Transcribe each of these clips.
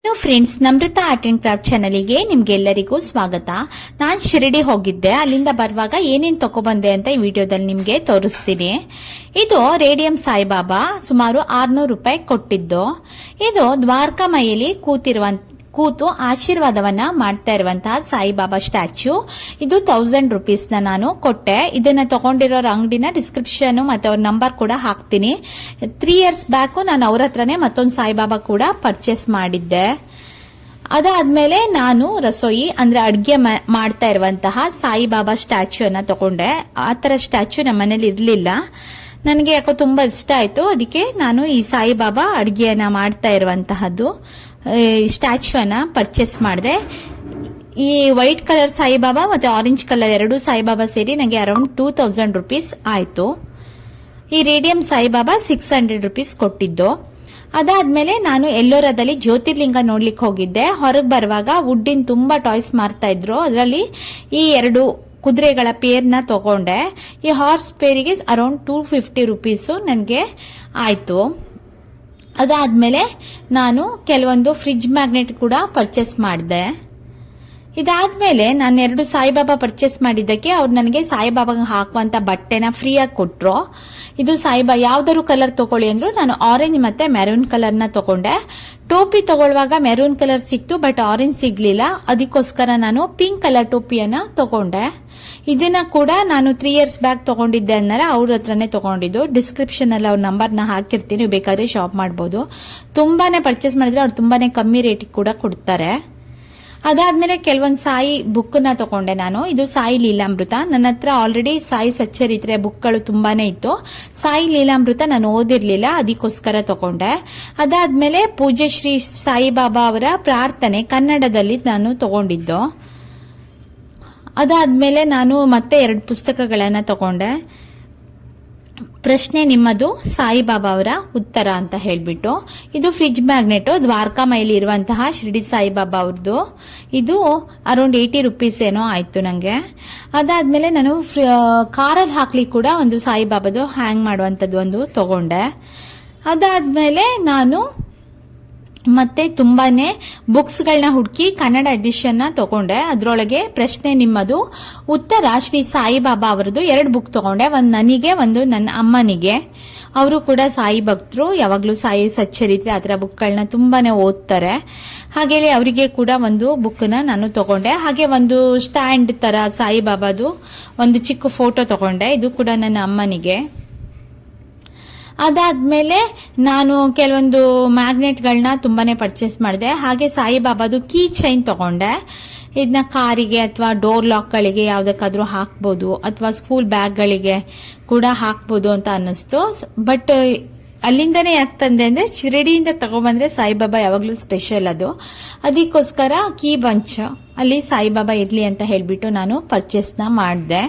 Hello friends, Namrata art and craft ಚಾನಲ್ಗೆ ನಿಮ್ಗೆಲ್ಲರಿಗೂ ಸ್ವಾಗತ. ನಾನು ಶಿರಡಿ ಹೋಗಿದ್ದೆ. ಅಲ್ಲಿಂದ ಬರುವಾಗ ಏನೇನು ತಗೊಬಂದೆ ಅಂತ ಈ ವಿಡಿಯೋದಲ್ಲಿ ನಿಮ್ಗೆ ತೋರಿಸ್ತೀನಿ. ಇದು ರೇಡಿಯಂ ಸಾಯಿಬಾಬಾ, ಸುಮಾರು 600 ರೂಪಾಯಿ ಕೊಟ್ಟಿದ್ದು. ಇದು ದ್ವಾರಕಾಮಾಯಲ್ಲಿ ಕೂತು ಆಶೀರ್ವಾದವನ್ನ ಮಾಡ್ತಾ ಇರುವಂತಹ ಸಾಯಿಬಾಬಾ ಸ್ಟ್ಯಾಚ್ಯೂ. ಇದು 1000 ರೂಪೀಸ್ ನಾನು ಕೊಟ್ಟೆ. ಇದನ್ನ ತಗೊಂಡಿರೋರ ಅಂಗಡಿನ ಡಿಸ್ಕ್ರಿಪ್ಷನ್ ಮತ್ತೆ ಅವ್ರ ನಂಬರ್ ಕೂಡ ಹಾಕ್ತೀನಿ. 3 ಇಯರ್ಸ್ ಬ್ಯಾಕ್ ನಾನು ಅವ್ರ ಹತ್ರನೇ ಮತ್ತೊಂದು ಸಾಯಿಬಾಬಾ ಕೂಡ ಪರ್ಚೇಸ್ ಮಾಡಿದ್ದೆ. ಅದಾದ್ಮೇಲೆ ನಾನು ರಸೋಯಿ ಅಂದ್ರೆ ಅಡ್ಗೆ ಮಾಡ್ತಾ ಇರುವಂತಹ ಸಾಯಿಬಾಬಾ ಸ್ಟ್ಯಾಚ್ಯೂ ಅನ್ನ ತಗೊಂಡೆ. ಆತರ ಸ್ಟ್ಯಾಚ್ಯೂ ನಮ್ಮ ಮನೇಲಿ ಇರ್ಲಿಲ್ಲ. ನನಗೆ ಯಾಕೋ ತುಂಬಾ ಇಷ್ಟ ಆಯ್ತು. ಅದಕ್ಕೆ ನಾನು ಈ ಸಾಯಿಬಾಬಾ ಅಡ್ಗೆಯನ್ನ ಮಾಡ್ತಾ ಇರುವಂತಹದ್ದು ಸ್ಟ್ಯಾಚ್ಯೂ ಅನ್ನ ಪರ್ಚೇಸ್ ಮಾಡಿದೆ. ಈ ವೈಟ್ ಕಲರ್ ಸಾಯಿಬಾಬಾ ಮತ್ತೆ ಆರೆಂಜ್ ಕಲರ್ ಎರಡು ಸಾಯಿಬಾಬಾ ಸೇರಿ ನನಗೆ ಅರೌಂಡ್ 2000 ರೂಪೀಸ್ ಆಯ್ತು. ಈ ರೇಡಿಯಂ ಸಾಯಿಬಾಬಾ 600 ರೂಪೀಸ್ ಕೊಟ್ಟಿದ್ದು. ಅದಾದ್ಮೇಲೆ ನಾನು ಎಲ್ಲೋರದಲ್ಲಿ ಜ್ಯೋತಿರ್ಲಿಂಗ ನೋಡ್ಲಿಕ್ಕೆ ಹೋಗಿದ್ದೆ. ಹೊರಗೆ ಬರುವಾಗ ವುಡ್ಡಿನ ತುಂಬಾ ಟಾಯ್ಸ್ ಮಾರ್ತಾ ಇದ್ರು. ಅದರಲ್ಲಿ ಈ 2 ಕುದುರೆಗಳ ಪೇರ್ನ ತಗೊಂಡೆ. ಈ ಹಾರ್ಸ್ ಪೇರಿಗೆ ಅರೌಂಡ್ 250 ರೂಪೀಸ್ ನನಗೆ ಆಯ್ತು. ಅದಾದ್ಮೇಲೆ ನಾನು ಕೆಲವೊಂದು ಫ್ರಿಡ್ಜ್ ಮ್ಯಾಗ್ನೆಟ್ ಕೂಡ ಪರ್ಚೇಸ್ ಮಾಡಿದೆ. ಇದಾದ್ಮೇಲೆ ನಾನು 2 ಸಾಯಿಬಾಬಾ ಪರ್ಚೇಸ್ ಮಾಡಿದ್ದಕ್ಕೆ ಅವ್ರು ನನಗೆ ಸಾಯಿಬಾಬಾಗೆ ಹಾಕುವಂತ ಬಟ್ಟೆನ ಫ್ರೀಯಾಗಿ ಕೊಟ್ರು. ಇದು ಸಾಯಿಬಾಬಾ ಯಾವ್ದಾದ್ರು ಕಲರ್ ತಗೊಳ್ಳಿ ಅಂದ್ರು. ನಾನು ಆರೆಂಜ್ ಮತ್ತೆ ಮೆರೂನ್ ಕಲರ್ ನ ತಗೊಂಡೆ. ಟೋಪಿ ತಗೊಳ್ಳುವಾಗ ಮೆರೂನ್ ಕಲರ್ ಸಿಕ್ತು, ಬಟ್ ಆರೆಂಜ್ ಸಿಗ್ಲಿಲ್ಲ. ಅದಕ್ಕೋಸ್ಕರ ನಾನು ಪಿಂಕ್ ಕಲರ್ ಟೋಪಿಯನ್ನ ತಗೊಂಡೆ. ಇದನ್ನ ಕೂಡ ನಾನು 3 ಇಯರ್ಸ್ ಬ್ಯಾಕ್ ತಗೊಂಡಿದ್ದೆ ಅಂದ್ರೆ ಅವ್ರ ಹತ್ರನೇ ತಗೊಂಡಿದ್ದು. ಡಿಸ್ಕ್ರಿಪ್ಷನ್ ಅಲ್ಲಿ ಅವ್ರ ನಂಬರ್ನ ಹಾಕಿರ್ತೀನಿ, ಬೇಕಾದ್ರೆ ಶಾಪ್ ಮಾಡಬಹುದು. ತುಂಬಾನೇ ಪರ್ಚೇಸ್ ಮಾಡಿದ್ರೆ ಅವ್ರು ತುಂಬಾನೇ ಕಮ್ಮಿ ರೇಟ್ ಕೂಡ ಕೊಡ್ತಾರೆ. ಅದಾದ್ಮೇಲೆ ಕೆಲವೊಂದು ಸಾಯಿ ಬುಕ್ ನ ತಗೊಂಡೆ ನಾನು. ಇದು ಸಾಯಿ ಲೀಲಾಮೃತ. ನನ್ನ ಹತ್ರ ಆಲ್ರೆಡಿ ಸಾಯಿ ಸಚ್ಚರಿತ್ರೆ ಬುಕ್ಗಳು ತುಂಬಾನೇ ಇತ್ತು. ಸಾಯಿ ಲೀಲಾಮೃತ ನಾನು ಓದಿರ್ಲಿಲ್ಲ, ಅದಕ್ಕೋಸ್ಕರ ತಗೊಂಡೆ. ಅದಾದ್ಮೇಲೆ ಪೂಜ್ಯ ಶ್ರೀ ಸಾಯಿಬಾಬಾ ಅವರ ಪ್ರಾರ್ಥನೆ ಕನ್ನಡದಲ್ಲಿ ನಾನು ತಗೊಂಡಿದ್ದು. ಅದಾದ್ಮೇಲೆ ನಾನು ಮತ್ತೆ 2 ಪುಸ್ತಕಗಳನ್ನ ತಗೊಂಡೆ. ಪ್ರಶ್ನೆ ನಿಮ್ಮದು, ಸಾಯಿಬಾಬಾ ಅವರ ಉತ್ತರ ಅಂತ ಹೇಳ್ಬಿಟ್ಟು. ಇದು ಫ್ರಿಡ್ಜ್ ಮ್ಯಾಗ್ನೆಟ್, ದ್ವಾರಕಾಮಾಯಲ್ಲಿ ಇರುವಂತಹ ಶಿರಡಿ ಸಾಯಿಬಾಬಾ ಅವ್ರದ್ದು. ಇದು ಅರೌಂಡ್ 80 ರೂಪೀಸ್ ಏನೋ ಆಯ್ತು ನಂಗೆ. ಅದಾದ್ಮೇಲೆ ನಾನು ಕಾರಲ್ಲಿ ಹಾಕ್ಲಿಕ್ಕೆ ಕೂಡ ಒಂದು ಸಾಯಿಬಾಬಾದು ಹ್ಯಾಂಗ್ ಮಾಡುವಂತದ್ದು ಒಂದು ತಗೊಂಡೆ. ಅದಾದ್ಮೇಲೆ ನಾನು ಮತ್ತೆ ತುಂಬಾನೇ ಬುಕ್ಸ್ ಗಳನ್ನ ಹುಡುಕಿ ಕನ್ನಡ ಎಡಿಷನ್ ನ ತಗೊಂಡೆ. ಅದ್ರೊಳಗೆ ಪ್ರಶ್ನೆ ನಿಮ್ಮದು ಉತ್ತರ ಶ್ರೀ ಸಾಯಿಬಾಬಾ ಅವರದ್ದು 2 ಬುಕ್ ತಗೊಂಡೆ. ಒಂದು ನನಗೆ, ಒಂದು ನನ್ನ ಅಮ್ಮನಿಗೆ. ಅವರು ಕೂಡ ಸಾಯಿ ಭಕ್ತರು, ಯಾವಾಗ್ಲೂ ಸಾಯಿ ಸಚ್ಚರಿತ್ರೆ ಆತರ ಬುಕ್ ಗಳನ್ನ ತುಂಬಾನೇ ಓದ್ತಾರೆ. ಹಾಗೇಳಿ ಅವರಿಗೆ ಕೂಡ ಒಂದು ಬುಕ್ ನ ನಾನು ತಗೊಂಡೆ. ಹಾಗೆ ಒಂದು ಸ್ಟ್ಯಾಂಡ್ ತರ ಸಾಯಿಬಾಬಾದು ಒಂದು ಚಿಕ್ಕ ಫೋಟೋ ತಗೊಂಡೆ. ಇದು ಕೂಡ ನನ್ನ ಅಮ್ಮನಿಗೆ. ಅದಾದ್ಮೇಲೆ ನಾನು ಕೆಲವೊಂದು ಮ್ಯಾಗ್ನೆಟ್ಗಳನ್ನ ತುಂಬಾನೇ ಪರ್ಚೇಸ್ ಮಾಡಿದೆ. ಹಾಗೆ ಸಾಯಿಬಾಬಾದು ಕೀ ಚೈನ್ ತಗೊಂಡೆ. ಇದನ್ನ ಕಾರಿಗೆ ಅಥವಾ ಡೋರ್ ಲಾಕ್ ಗಳಿಗೆ ಯಾವ್ದಕ್ಕಾದ್ರೂ ಹಾಕ್ಬೋದು, ಅಥವಾ ಸ್ಕೂಲ್ ಬ್ಯಾಗ್ ಗಳಿಗೆ ಕೂಡ ಹಾಕ್ಬೋದು ಅಂತ ಅನ್ನಿಸ್ತು. ಬಟ್ ಅಲ್ಲಿಂದನೇ ಯಾಕೆ ತಂದೆ ಅಂದ್ರೆ ಶಿರಡಿಯಿಂದ ತಗೊಬಂದ್ರೆ ಸಾಯಿಬಾಬಾ ಯಾವಾಗ್ಲೂ ಸ್ಪೆಷಲ್ ಅದು. ಅದಕ್ಕೋಸ್ಕರ ಕೀ ಬಂಚ್ ಅಲ್ಲಿ ಸಾಯಿಬಾಬಾ ಇರ್ಲಿ ಅಂತ ಹೇಳ್ಬಿಟ್ಟು ನಾನು ಪರ್ಚೇಸ್ ನ ಮಾಡಿದೆ.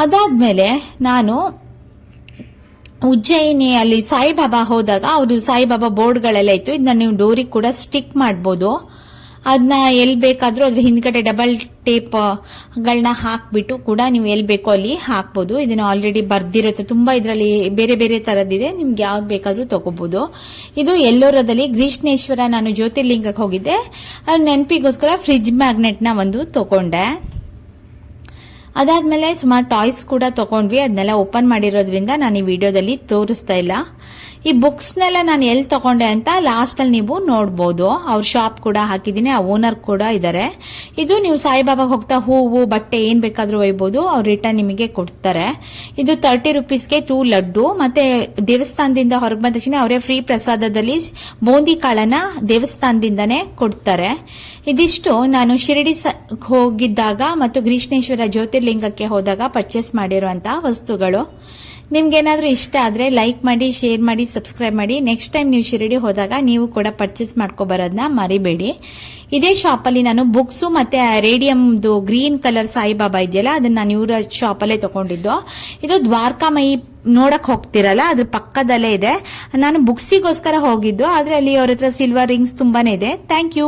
ಅದಾದ್ಮೇಲೆ ನಾನು ಉಜ್ಜಯಿನಿಯಲ್ಲಿ ಸಾಯಿಬಾಬಾ ಹೋದಾಗ ಅವರು ಸಾಯಿಬಾಬಾ ಬೋರ್ಡ್ಗಳೆಲ್ಲ ಇತ್ತು. ಇದನ್ನ ನೀವು ಡೋರಿಗೆ ಕೂಡ ಸ್ಟಿಕ್ ಮಾಡಬಹುದು. ಅದನ್ನ ಎಲ್ಲಿ ಬೇಕಾದ್ರೂ ಅದ್ರ ಹಿಂದ್ಗಡೆ ಡಬಲ್ ಟೇಪ್ ಗಳನ್ನ ಹಾಕ್ಬಿಟ್ಟು ಕೂಡ ನೀವು ಎಲ್ಲಿ ಬೇಕೋ ಅಲ್ಲಿ ಹಾಕ್ಬೋದು. ಇದನ್ನ ಆಲ್ರೆಡಿ ಬರ್ದಿರುತ್ತೆ. ತುಂಬಾ ಇದರಲ್ಲಿ ಬೇರೆ ಬೇರೆ ತರದಿದೆ, ನಿಮ್ಗೆ ಯಾವ್ದು ಬೇಕಾದ್ರೂ ತಗೋಬಹುದು. ಇದು ಎಲ್ಲೋರದಲ್ಲಿ ಗ್ರೀಷ್ಣೇಶ್ವರ ನಾನು ಜ್ಯೋತಿರ್ಲಿಂಗಕ್ಕೆ ಹೋಗಿದ್ದೆ. ಅದ್ರ ನೆನಪಿಗೋಸ್ಕರ ಫ್ರಿಡ್ಜ್ ಮ್ಯಾಗ್ನೆಟ್ ನ ಒಂದು ತಗೊಂಡೆ. ಅದಾದ್ಮೇಲೆ ಸುಮಾರು ಟಾಯ್ಸ್ ಕೂಡ ತಗೊಂಡ್ವಿ. ಅದನ್ನೆಲ್ಲ ಓಪನ್ ಮಾಡಿರೋದ್ರಿಂದ ನಾನು ಈ ವಿಡಿಯೋದಲ್ಲಿ ತೋರಿಸ್ತಾ ಇಲ್ಲ. ಈ ಬುಕ್ಸ್ ನೆಲ್ಲ ನಾನು ಎಲ್ಲಿ ತಗೊಂಡೆ ಅಂತ ಲಾಸ್ಟ್ ಅಲ್ಲಿ ನೀವು ನೋಡಬಹುದು. ಅವ್ರ ಶಾಪ್ ಕೂಡ ಹಾಕಿದೀನಿ, ಆ ಓನರ್ ಕೂಡ ಇದ್ದಾರೆ. ಇದು ನೀವು ಸಾಯಿಬಾಬಾಗೆ ಹೋಗ್ತಾ ಹೂವು ಬಟ್ಟೆ ಏನ್ ಬೇಕಾದ್ರೂ ಒಯ್ಬಹುದು, ಅವ್ರು ರಿಟರ್ನ್ ನಿಮಗೆ ಕೊಡ್ತಾರೆ. ಇದು 30 ರೂಪೀಸ್ಗೆ 2 ಲಡ್ಡು. ಮತ್ತೆ ದೇವಸ್ಥಾನದಿಂದ ಹೊರಗೆ ಬಂದ ತಕ್ಷಣ ಅವರೇ ಫ್ರೀ ಪ್ರಸಾದದಲ್ಲಿ ಬೂಂದಿ ಕಾಳನ್ನ ದೇವಸ್ಥಾನದಿಂದಾನೇ ಕೊಡ್ತಾರೆ. ಇದಿಷ್ಟು ನಾನು ಶಿರಡಿ ಹೋಗಿದ್ದಾಗ ಮತ್ತು ಗ್ರೀಷ್ಣೇಶ್ವರ ಜ್ಯೋತಿರ್ಲಿಂಗಕ್ಕೆ ಹೋದಾಗ ಪರ್ಚೇಸ್ ಮಾಡಿರುವಂತಹ ವಸ್ತುಗಳು. ನಿಮ್ಗೇನಾದ್ರೂ ಇಷ್ಟ ಆದ್ರೆ ಲೈಕ್ ಮಾಡಿ, ಶೇರ್ ಮಾಡಿ, ಸಬ್ಸ್ಕ್ರೈಬ್ ಮಾಡಿ. ನೆಕ್ಸ್ಟ್ ಟೈಮ್ ನೀವು ಶಿರಡಿ ಹೋದಾಗ ನೀವು ಕೂಡ ಪರ್ಚೇಸ್ ಮಾಡ್ಕೊಬರೋದನ್ನ ಮರಿಬೇಡಿ. ಇದೇ ಶಾಪ್ ಅಲ್ಲಿ ನಾನು ಬುಕ್ಸ್ ಮತ್ತೆ ರೇಡಿಯಂದು ಗ್ರೀನ್ ಕಲರ್ ಸಾಯಿಬಾಬಾ ಇದೆಯಲ್ಲ, ಅದನ್ನ ನಾನು ಇವರ ಶಾಪ್ ಅಲ್ಲೇ ತಗೊಂಡಿದ್ದು. ಇದು ದ್ವಾರಕಾಮಯಿ ನೋಡಕ್ ಹೋಗ್ತಿರಲ್ಲ, ಅದ್ರ ಪಕ್ಕದಲ್ಲೇ ಇದೆ. ನಾನು ಬುಕ್ಸಿಗೋಸ್ಕರ ಹೋಗಿದ್ದು, ಆದ್ರೆ ಅಲ್ಲಿ ಅವ್ರ ಹತ್ರ ಸಿಲ್ವರ್ ರಿಂಗ್ಸ್ ತುಂಬಾನೇ ಇದೆ. Thank you.